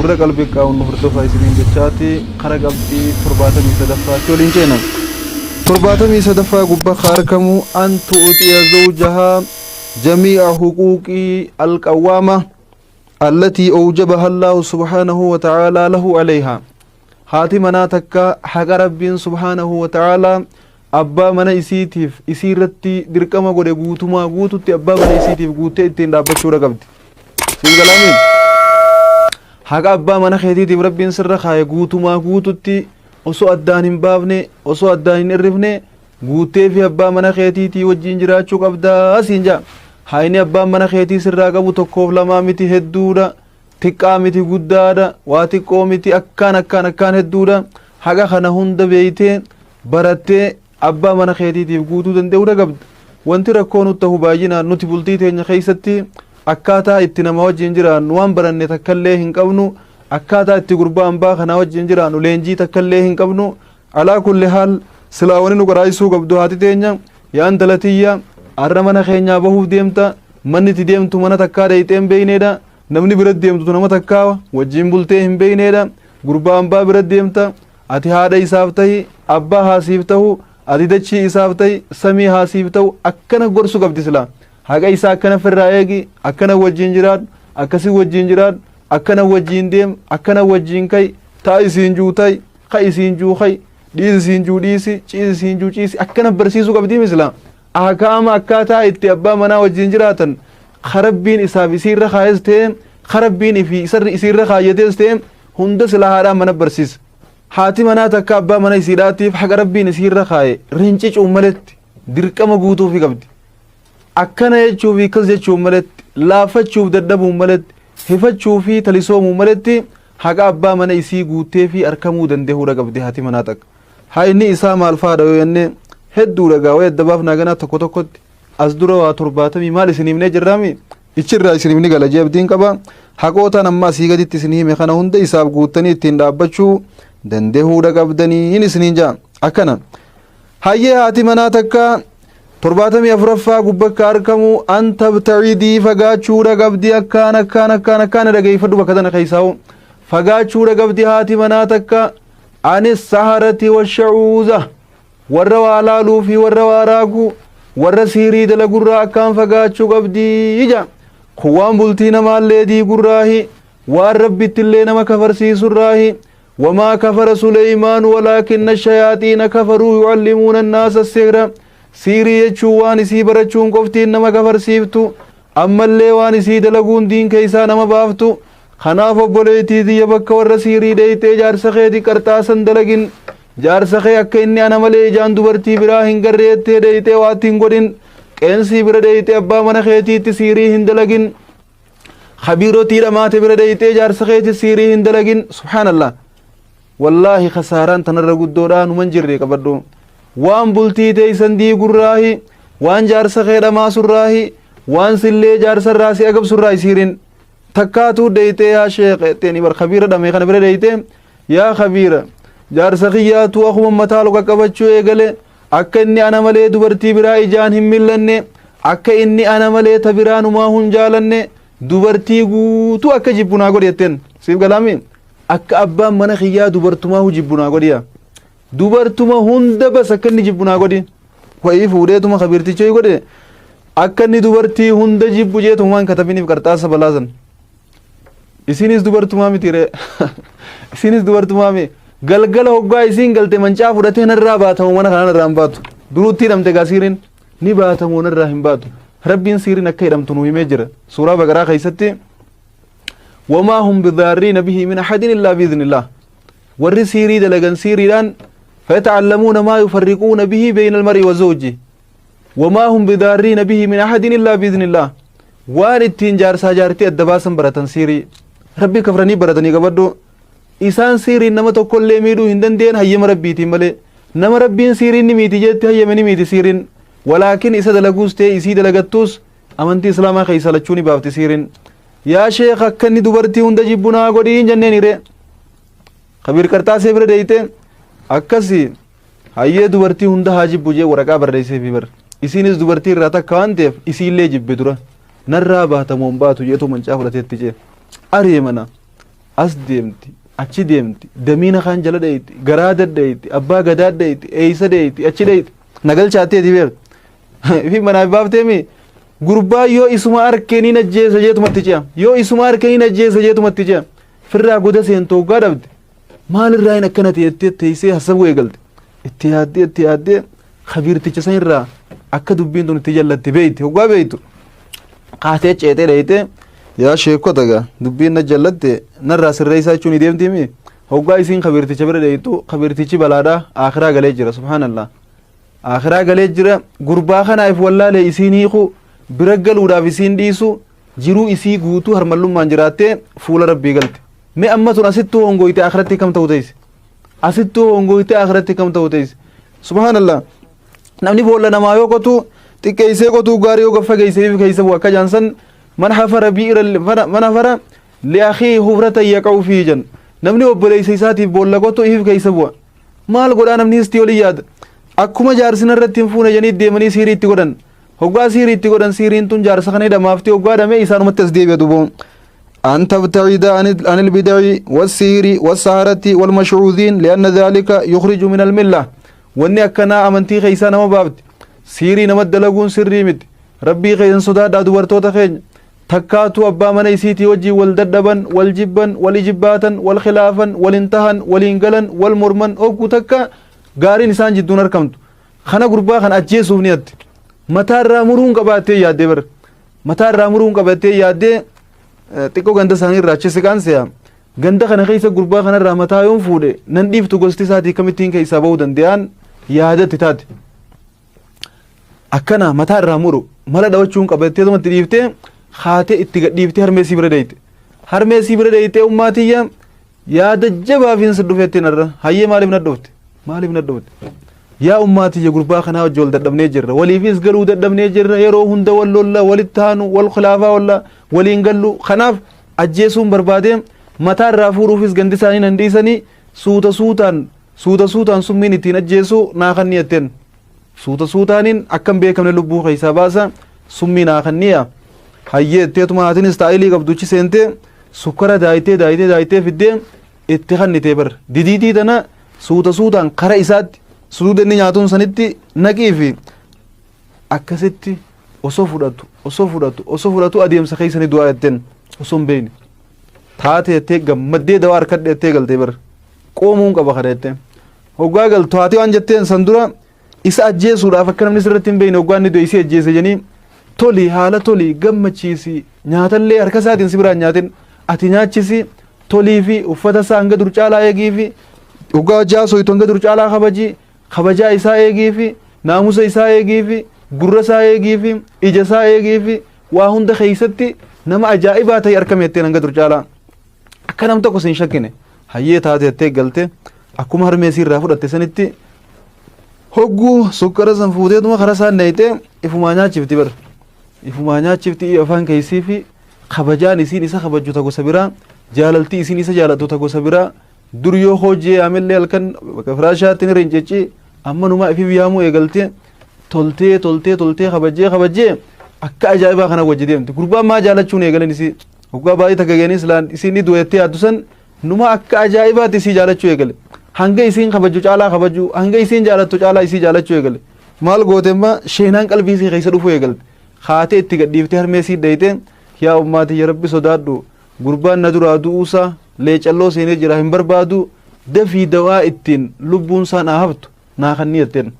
gurra qalbii qaawun hordofaa isiniin jechaati qara qalbii 73 waliin ceena 73 gubbaa harkamu an tu'tiya zawjaha jami'a huquqi alqawama التي أوجبها الله سبحانه وتعالى له عليها هاتي مناتك حق رب سبحانه وتعالى أبا من إسيتيف إسيرتي دركما قد قوتما قوتت أبا من إسيتيف قوتي إتين دابت شورا قبت سيب كلامين حق أبا من خيتيتيف رب سر خايا قوتما قوتت وسو أدان بابني وسو أدان الرفني قوتي في أبا من خيتيتي وجين جراتشو قبدا سينجا هايني أبا من خيتي سر قبو تقوف لما متي هدودا تقا متي قدادا واتقو متي أكان هدودا حقا خنا هند بيتين براتي أبا من خيتي قوتو دندورا قبد وانتي ركونو تهو باجينا نوتي بلتي تيني خيستي أكاتا اتنما وجين جران وان براني تكالي هنقبنو أكاتا اتي قربان با خنا وجين جران ولينجي تكالي هنقبنو على كل حال سلاواني نقرأيسو قبدو هاتي تيني يان دلتيا arramana keenya bahuuf deemta manni ti deemtu mana takkaa dayitee hin beeyneedha namni bira deemtu nama takkaa wajjin bultee hin beeyneedha gurbaan baa bira deemta ati haadha isaaf tahi abbaa haasiif tahu ati dachii isaaf tahi samii haasiif tahu akkana gorsu qabdi silaa haqa isaa akkana firraa eegi akkana wajjin jiraadhu akkasi wajjin jiraadhu akkana wajjin deem akkana wajjin kai taa isiin juu tahi ka isiin juu kai dhiisi isiin juu dhiisi ciisi isiin juu ciisi akkana barsiisuu qabdi mislaa أحكام أكاتا اتبا منا وجين جراتن خربين إساب إسير خايستهم خربين في إسير خايتهم هند سلاحة منا برسيس حاتي منا تكابا منا إسيراتي فحق ربين إسير خاي رنجيش أمالت دركا مقوتو في قبد أكنا يجو في كز يجو أمالت لافت شوف دردب أمالت هفت شوفي تلسوم أمالت حق أبا منا إسي قوتي في أركمو دنده رقبد حاتي منا تك هاي إني إسام الفادة ويني hedduu dhagaa wayii addabaaf naaganaa tokko tokkotti as dura waa 70 maal isinimnee jirraami ichirraa isinimni gala jeebdiin qaba haqootaan amma asii gaditti isinihime kana hunda isaaf guuttanii ittiin dhaabbachuu dandehuudha qabdanii hin isiniin jaa akkana hayyee haati manaa takka 74ffaa gubbakka argamu an tabtacidii fagaachuudha qabdi akkaan dhageeffadhu bakka tana keessaa'u fagaachuudha qabdi haati manaa takka anis saharati washacuuza warra waa laaluu fi warra waa raagu warra siirii dalagurraa akkaan fagaachuu qabdii ija kuwaan bultii namaallee diigurraahi waan rabbittillee nama kafarsiisurraahi wamaa kafara suleymaan walaakinna shayaaxiina kafaruu yucallimuuna annaasa sihra siirii jechuu waan isii barachuun qoftiin nama kafarsiiftu ammallee waan isii dalaguun diin keeysaa nama baaftu kanaaf obboleetii diyya bakka warra siirii deeytee jaarsa keeti qarxaasan dalagin jaarsa kee akka inni ana malee ijaan dubartii biraa hin garreettee deeytee waatti hin godhin qeensii bira deeytee abbaa mana keetiitti siirii hin dalagin khabiirotii dhamaate bira deeytee jaarsa keetti siirii hin dalagin subhaanallah wallaahi khasaaraan tanarra guddoodhaa numan jirre qabadhu waan bultii teeysan diigurraahi waan jaarsa kee dhamaasurraahi waan sillee jaarsarraa si agabsurraa isiirin takkaatuu deeytee yaa sheeqeetteeni bar khabiira dhamee kana bira deeytee yaa khabiira jaarsa kiyyaatu akkuma mataa luka qabachuu eegale akka inni ana malee dubartii biraa ijaan hin millanne akka inni ana malee ta biraa numaa hun jaalanne dubartii guutuu akka jibbunaa godhi jetteen siif galaami akka abbaan mana kiyyaa dubartumaa hu jibbunaa godhiya dubartuma hunda bas akka inni jibbunaa godhi wayii fuudheetuma khabirticha godhe akka inni dubartii hunda jibbu jeetumaan katabiniif qarxaasa balaasan isinis dubartumaa mitire isinis dubartumaa mi galgala hoggaa isiin galte mancaa fudhatee narraa baatamu mana kana narraa hin baatu duruutti hidhamte gaa siiriin ni baatamu narraa hin baatu rabbiin siiriin akka hidhamtu nu himee jira suuraa baqaraa keessatti wamaa hum bidaarriina bihi min ahadin illaa biidhnillah warri siirii dalagan siiriidhaan fayata'allamuuna maa yufarriquuna bihi bayna almar'i wa zawji wamaa hum bidaarriina bihi min ahadin illaa biidhnillah waan ittiin jaarsaa jaartii adda baasan baratan siirii rabbii kafranii baratanii qabadhu isaan siiriin nama tokkollee miidhuu hin dandeen hayyama rabbiitiin malee nama rabbiin siiriin ni miiti jetti hayyama ni miiti siiriin walaakin isa dalaguus ta'e isii dalagattuus amantii islaamaa keessa lachuu ni baafti siiriin yaa sheekh akka inni dubartii hunda jibbunaa godhii hin jenneen hire kabiir qarxaasee bira deeyte akkasi hayyee dubartii hunda haa jibbu jee waraqaa barreessee fi bar isiinis dubartii irraa takka waan ta'eef isiillee jibbe dura narraa baatamuun baatu jeetu mancaa fudhateetti jee ari'e mana as deemti achi deemti damiina kaan jala dheeyti garaa dadheeyti abbaa gadaa dheeyti eeysa dheeyti achi dheeyti nagalchaatteeti beer fi manaaf baafteemi gurbaa yoo isuma arkeenii ajjeesa jeetumatti ce'a yoo isuma arkeenii ajjeesa jeetumatti ce'a firraa goda seentoo gaa dhabde maalirraa hin akkanati jettee teessee hasabu eegalte itti yaaddee khabiirticha san irraa akka dubbiin tun itti jallatte beeyti hoggaa beeytu kaatee ceetee dheeyte yaa sheekota gaa dubbiin na jallatte narraa sirreessaa jechuun deemtiimi hoggaa isiin khabiirticha bira dheeytu khabiirtichi balaadhaa akhiraa galee jira subhaanallah akhiraa galee jira gurbaa kanaaf wallaalee isiin hiiku bira galuudhaaf isiin dhiisu jiruu isii guutuu harmallummaan jiraattee fuula rabbii galte mee amma tun asittuu hongoyte akhiratti kam ta'u teessi asittuu hongoyte akhiratti kam ta'u teessi subhaanallah namni boolla namaa yoo qotu xiqqeessee qotuu gaarii yoo gaffa geesseef keessa bu'a akka jaansan man hafara bi'ira man hafara li'akhii hufratan yaqa'u fi jan namni obboleessa isaatiif boolla qotu if keessa bu'a maal godhaa namni istii olii yaada akkuma jaarsina irratti hin fuune janii deemanii siirii itti godhan hoggaa siirii itti godhan siiriin tun jaarsa kana hidhamaafti hoggaa dhamee isaanumatti as deebi'a duboon أن تبتعد عن البدع والسير والسهرة والمشعوذين لأن ذلك يخرج من الملة واني أكنا أمنتي خيسان مبابت سيري نمد لقون سري مد ربي خيسان صداد أدورتو تخيج تكاتو أبا من يسيتي وجي والددبا والجبا والجباتا والخلافا والانتهن والانقلا والمرمن أوكو تكا غاري نسان جدون أركمت خنا قربا خنا أجيسو بنيت متى رامرون قباتي يادي بر متى رامرون قباتي يادي xiqqoo ganda isaanii irraa achisi qaanseya ganda kana keessa gurbaa kana irraa mataa yoon fuudhe nan dhiiftu gosti isaatii kamittiin keessaa ba'uu danda'an yaadatti taate akkana mataa irraa muru mala dhawachuun qabattee tumatti dhiiftee haatee itti gadhiiftee harmeesii bira deeyte harmeesii bira deeytee ummaatiyya yaada jabaafiin si dhufeettiin irra hayyee maaliif na dhufte yaa ummaatiyya gurbaa kanaa wajji wal dadhabnee jirra waliifis galuu dadhabnee jirra yeroo hunda wal lolla walitti haanu wal khilaafaa walla waliin gallu kanaaf ajjeesuun barbaadee mataa irraa fuudhuufis gandi isaanii nan dhiisanii suuta suutaan summiin ittiin ajjeesuu naa kanni jetteen suuta suutaaniin akkan beekamne lubbuu keessaa baasa summii naa kanniya hayyee itteetuma haatinis taa'ilii qabduchi seentee sukkara daayitee fiddee itti kannitee bar didiitii tana suuta suutaan kara isaatti suuta inni nyaatuun sanitti naqii fi akkasitti osoo fudhatu adeemsa keessanii du'aa jetteen osoo hin beekne taate jettee gammaddee dawaa harkadhe jettee galtee bar qoomuun qaba kana jettee hoggaa galtu haati waan jetteen san dura isa ajjeesuudhaaf akka namni sirratti hin beekne hoggaa inni du'e isii ajjeese janii toli haala toli gammachiisi nyaatallee harka isaatiin si biraan nyaatin ati nyaachisi tolii fi uffata isaa hanga dur caalaa eegii fi hoggaa jaasoitu hanga dur caalaa kabajaa isaa eegii fi naamusa isaa eegii fi gurra isaa eegii fi ija isaa eegii fi waa hunda keessatti nama ajaa'ibaa ta'e argame jettee hanga dur caalaa akka nam tokko sin shakkine hayyee taate jettee galte akkuma harmeesii irraa fudhatte sanitti hogguu sukkara san fuuteetuma karaa isaan nayitee ifumaa nyaachifti bar ifumaa nyaachifti afaan keessii fi kabajaan isiin isa kabajju ta gosa biraa jaalaltii isiin isa jaalattu ta gosa biraa dur yoo hojii amillee halkan bakka firaashaatti ni rincicci amma numaa ifi biyyaamu eegaltee toltee kabajjee akka ajaa'ibaa kana wajji deemte gurbaan maa jaalachuun eegalan isii hoggaa baay'ee tagageenii islaan isiin ni du'ettee yaaddu san numa akka ajaa'ibaatti isii jaalachuu eegale hanga isiin kabajju caalaa kabajju hanga isiin jaalattu caalaa isii jaalachuu eegale maal gootemma sheenaan qalbii isii keessa dhufuu eegalte haatee itti gadhiiftee harmeesii dhayite yaa ummaatii ya rabbi sodaadhu gurbaan na duraa du'uusaa leecalloo seenee jira hin barbaadu dafii dawaa ittiin lubbuun isaa naa haftu naa kanni jetteen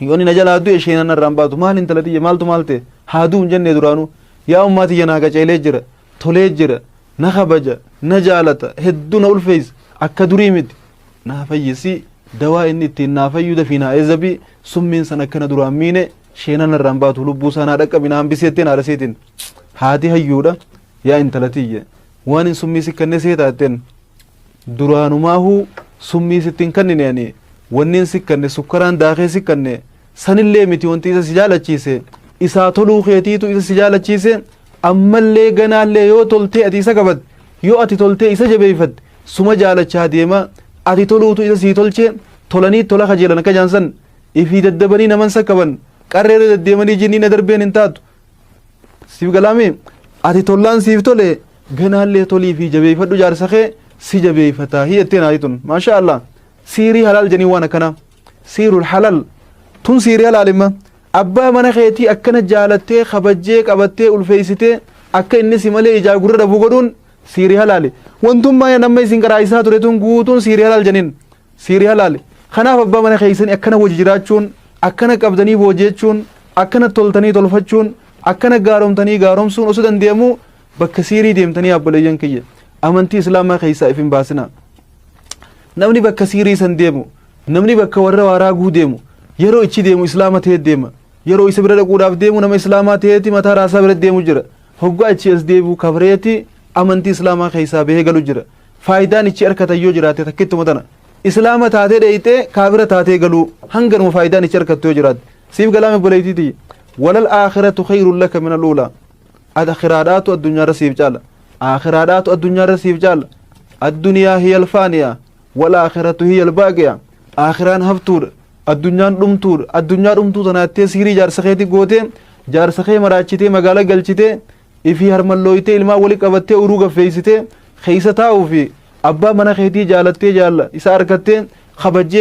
yooni na jalaa du'e sheenan irraan baatu maal intalatiyya maaltu maalte haaduu hin jennee duraanu yaa ummaatiyya naa qaceelee jira tolee jira na kabaja na jaalata hedduu na ulfeeysa akka durii miti naa fayyisi dawaa inni ittiin naa fayyuu dafii naa eezabii summiin san akka na duraan miine sheenan irraan baatu lubbuu isaa naa dhaqqabi naa hambiseetteen haadha seetiin haati hayyuudha yaa intalatiyya waan hin summii sikkanne seetaatten duraanumaahuu summii sittiin kannine ani wanni hin sikkanne sukkaraan daakee sikkanne sanillee miti wanti isa si jaalachiise isaa toluu keetiitu isa si jaalachiise ammallee ganaallee yoo toltee ati isa qabatte yoo ati toltee isa jabeeffatte suma jaalachaa deema ati toluutu isa sii tolchee tolanii tola kajeelan akka jaansan ifii daddabanii naman sakkaban qarreera deddeemanii jinniin darbeen hin taatu siif galaame ati tollaan siif tole غنا اللي تولي في جبي فدو جار سخي سي جبي فتا هي تنايتون ما شاء الله سيري حلال جني وانا كنا سير الحلال تون سيري حلال ما أبا من خيتي أكن جالتة خبجة كبتة ألفيستة أكن إني سمالي إجاغور ربو قدون سيري حلال وانتم ما ينمي سنكر عيسى تريتون قوتون سيري حلال جنين سيري حلال خنا أبا من خيسن أكن وجراتشون أكن كبدني وجيتشون أكن تولتني تولفتشون أكن غارم تني غارم سون أسودن ديمو بكسيري ديم تني أبليجن كيه أمانتي إسلام خيسا إفين باسنا نمني بكسيري سن ديمو نمني بكورة وراغو ديمو yeroo ichi deemu islaama ta'ee deema yeroo isa bira dhaquudhaaf deemu nama islaamaa ta'eeti mataa raasaa bira deemu jira hoggaa achi as deebi'u kabreeti amantii islaamaa keessaa bahee galu jira faayidaan ichi harkatan yoo jiraate takkittuma tana islaama taatee dheeyitee kaafira taatee galu hanganuma faayidaan ichi harkattu yoo jiraate siif galaame boleetiiti walal aakhiratu khayrun laka min al-uulaa akhiraadhaatu addunyaarra siif caala akhiraadhaatu addunyaarra siif caala addunyaa hiya alfaaniya wal aakhiratu hiya albaaqiya akhiraan haftuudha addunyaan dhumtuu tanaatee siirii jaarsakeeti goote jaarsakee maraachitee magaala galchitee ifii harmallooyitee ilmaa wali qabattee uruu gaffeeysitee keeysa taa'uu fi abbaa mana keetii jaalattee jaalla isa arkattee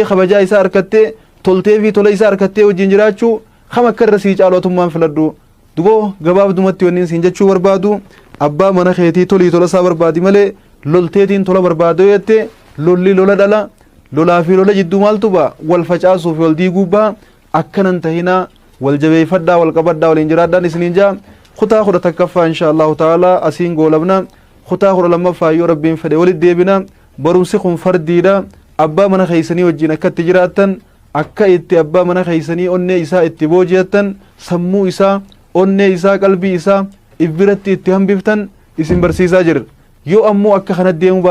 kabajaa isa arkattee toltee fi tola isa arkattee wajjin jiraachuu kam akka irra sii caalootummaan filadhu duboo gabaabdumatti wanniin siin jechuu barbaadu abbaa mana keetii tolii tola isaa barbaadi malee lolteetiin tola barbaadoo jettee lolli lola dhala lolaa fi lola jidduu maaltu ba'a wal facaasuu fi wal diiguu ba'a akkanan tahinaa wal jabeeffadhaa wal qabadhaa waliin jiraadhaan isiniin jaa kutaa kudha takkaffaa insha allahu ta'ala asiin goolabna kutaa kudha lammaffaa yoo rabbiin fedhe walit deebina barumsi kun fardiidha abbaa mana keeysanii wajjin akkatti jiraattan akka itti abbaa mana keeysanii onnee isaa itti booji'attan sammuu isaa onnee isaa qalbii isaa if biratti itti hambiftan isin barsiisaa jirra yoo ammoo akka kanatti deemuu